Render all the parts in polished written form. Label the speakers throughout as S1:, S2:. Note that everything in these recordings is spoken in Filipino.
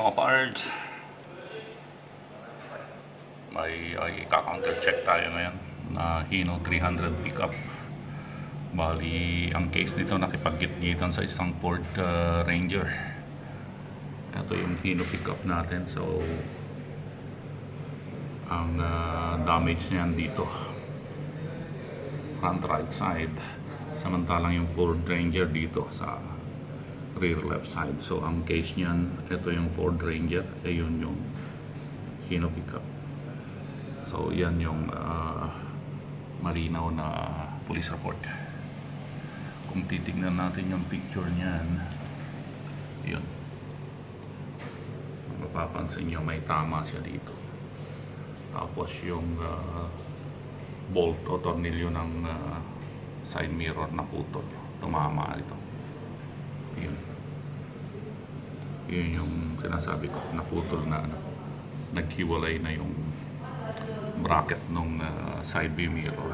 S1: mga parts. May ika-counter check tayo ngayon na Hino 300 pickup. Bali, ang case nito nakipag-git-gitan sa isang Ford Ranger. Ito yung Hino pickup natin. So, ang damage niyan dito, front right side. Samantalang yung Ford Ranger dito sa rear left side. So ang case niyan, ito yung Ford Ranger, ayun yung Hino pickup. So yan yung malinaw na police report. Kung titignan natin yung picture niyan, yun, mapapansin nyo may tama siya dito. Tapos yung bolt o tornilyo ng side mirror na putol, tumama ito. Yun yung sinasabi ko, naputol na naghiwalay na yung bracket nung side view mirror.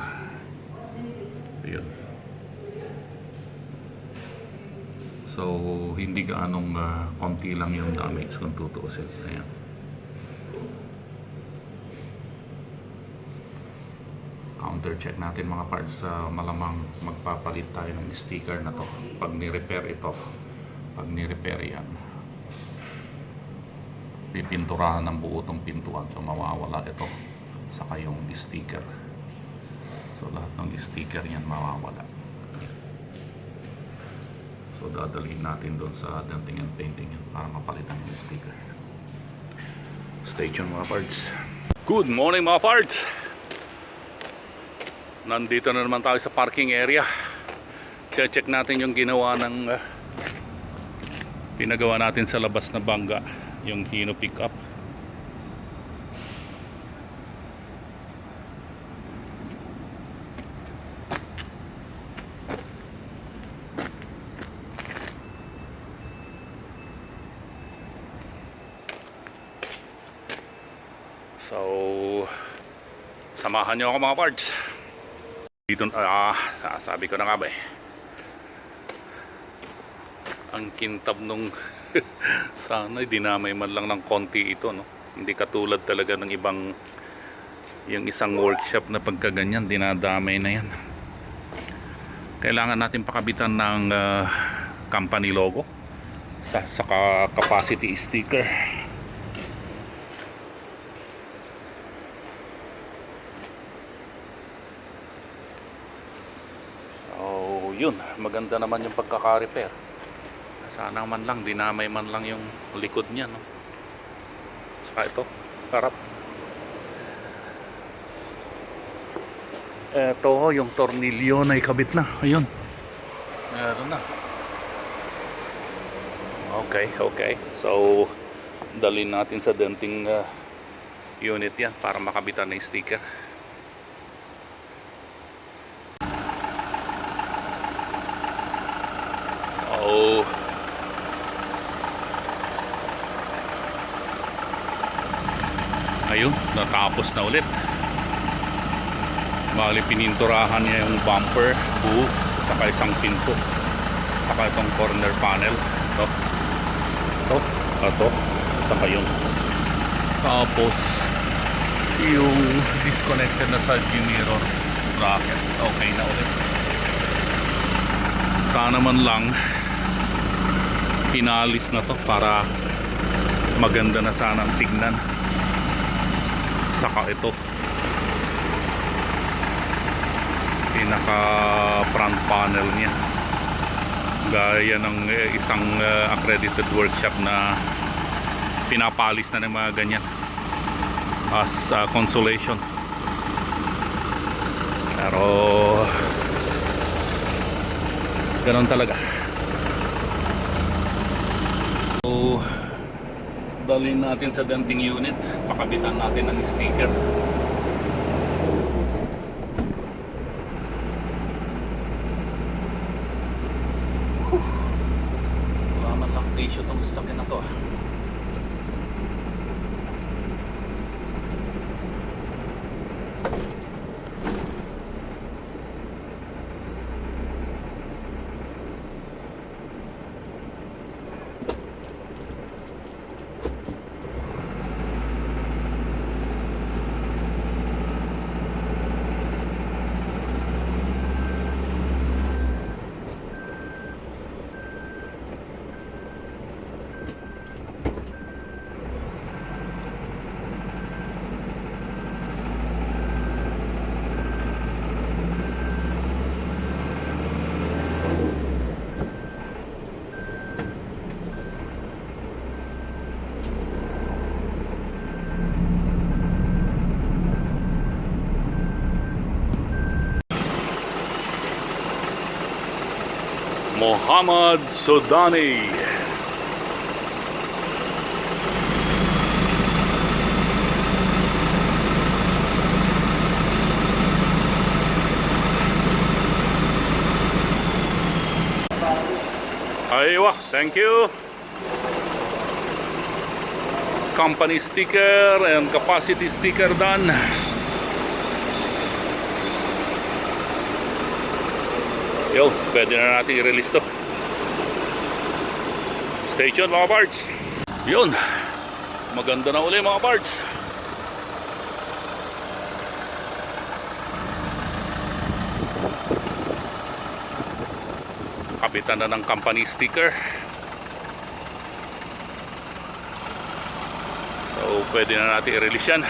S1: Yun. So hindi gaanong konti lang yung damage kung tutuusin. Ayan. Counter check natin mga parts. Malamang magpapalit tayo ng sticker na to pag ni-repair ito. Pag ni-repair yan, pipinturahan ng buo itong pintuan, so mawawala ito, saka yung sticker. So lahat ng sticker yan mawawala. So dadalhin natin doon sa denting and painting yan para mapalitan yung sticker. Stay tuned mga parts. Good morning mga parts. Nandito na naman tayo sa parking area. Check natin yung ginawa ng pinagawa natin sa labas na bangga, yung Hino pickup. So samahan nyo ako mga parts. Dito, sabi ko na nga ba eh, ang kintab nung sana dinamay man lang ng konti ito, no? Hindi katulad talaga ng ibang, yung isang workshop na pagkaganyan dinadamay na yan. Kailangan natin pakabitan ng company logo sa capacity sticker. Oh, yun, maganda naman yung pagkaka-repair. Sana man lang, dinamay man lang yung likod niya, no? Saka ito, harap. Ito, yung tornilyo na ikabit na. Ayun. Meron na. Okay. So, dalhin natin sa denting unit yan para makabitan na yung sticker. Oh. Ayun, natapos na ulit. Bali pininturahan niya yung bumper, buo, saka isang pinto, saka itong corner panel. Ito, saka yun. Tapos yung disconnected na side view mirror bracket, okay na ulit. Sana man lang pinalis na to para maganda na sana ang tignan. Saka ito, pinaka front panel niya, gaya ng isang accredited workshop na pinapalis na ng mga ganyan as consolation. Pero ganon talaga. So dalhin natin sa denting unit, pakabitan natin ng sticker. Wala man lang tissue tong sasakyan na to. Muhammad Sudani. Aywa, thank you. Company sticker and capacity sticker done. Yo, pwede na natin i-release to. Stay tuned mga parts. Yun, maganda na uli mga parts. Kapitan na ng company sticker. So pwede na natin i-release yan.